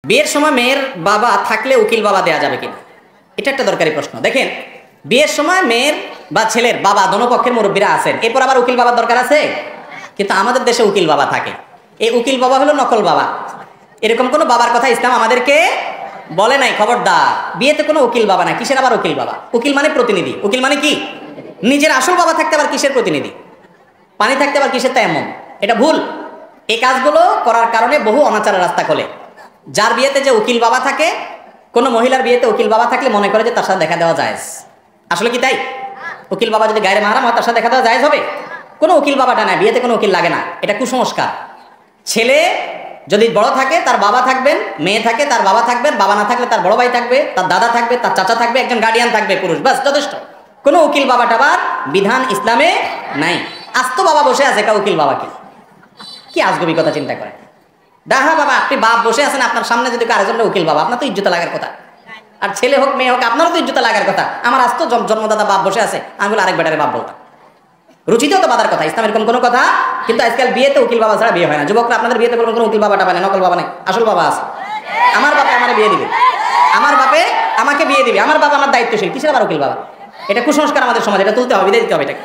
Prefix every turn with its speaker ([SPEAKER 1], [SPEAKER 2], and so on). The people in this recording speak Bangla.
[SPEAKER 1] বিয়ের সময় মেয়ের বাবা থাকলে উকিল বাবা দেয়া যাবে কিনা, এটা একটা দরকারি প্রশ্ন। দেখেন, বিয়ের সময় মেয়ের বা ছেলের বাবা দোনো পক্ষের মুরব্বীরা আছেন, এরপর আবার উকিল বাবার দরকার আছে? কিন্তু আমাদের দেশে উকিল বাবা থাকে। এই উকিল বাবা হলো নকল বাবা। এরকম কোনো বাবার কথা ইসলাম আমাদেরকে বলে নাই। খবরদার, বিয়েতে কোনো উকিল বাবা নাই। কিসের আবার উকিল বাবা? উকিল মানে প্রতিনিধি। উকিল মানে কি? নিজের আসল বাবা থাকতে আবার কিসের প্রতিনিধি? পানি থাকতে আবার কিসের তায়াম্মুম? এটা ভুল। এই কাজগুলো করার কারণে বহু অনাচারের রাস্তা খোলে। যার বিয়েতে যে উকিল বাবা থাকে, কোনো মহিলার বিয়েতে উকিল বাবা থাকলে মনে করে যে তার সাথে দেখা দেওয়া জায়েজ। আসলে কি তাই? উকিল বাবা যদি গায়ের মাহরাম হয় তার সাথে দেখা দেওয়া জায়েজ হবে? কোনো উকিল বাবাটা নাই, বিয়েতে কোনো উকিল লাগে না। এটা কুসংস্কার। ছেলে যদি বড় থাকে তার বাবা থাকবেন, মেয়ে থাকে তার বাবা থাকবেন, বাবা না থাকলে তার বড় ভাই থাকবে, তার দাদা থাকবে, তার চাচা থাকবে, একজন গার্ডিয়ান থাকবে পুরুষ, বাস যথেষ্ট। কোনো উকিল বাবাটা আবার বিধান ইসলামে নাই। আস্ত বাবা বসে আছে কা উকিল বাবাকে, কি আজগবি কথা চিন্তা করে। ডাহা বাবা, আপনি বাপ বসে আছেন, আপনার সামনে যদি আরেকজনটা উকিল বাবা, আপনার তো ইজ্জতে লাগার কথা। আর ছেলে হোক মেয়ে হোক আপনারও তো ইজ্জতে লাগার কথা। আমার আস্ত জন্মদাতা বাপ বসে আছে, আমি বলে আরেক বেটারে বাপ বলতাম। রুচিতেও তো বাধার কথা, ইসলামের কোনো কথা। কিন্তু আজকাল বিয়েতে উকিল বাবা ছাড়া বিয়ে হয় না। যুবকরা, আপনাদের বিয়েতে বলবেন কোনো উকিল বাবাটা পায়, নকল বাবা নেই, আসল বাবা আছে। আমার বাপে আমার বিয়ে দিবে, আমার বাপে আমাকে বিয়ে দিবে, আমার বাবা আমার দায়িত্বশীল, কিসের আবার উকিল বাবা? এটা কুসংস্কার আমাদের সমাজে, এটা তুলতে হবে, বিদায় দিতে হবে এটাকে।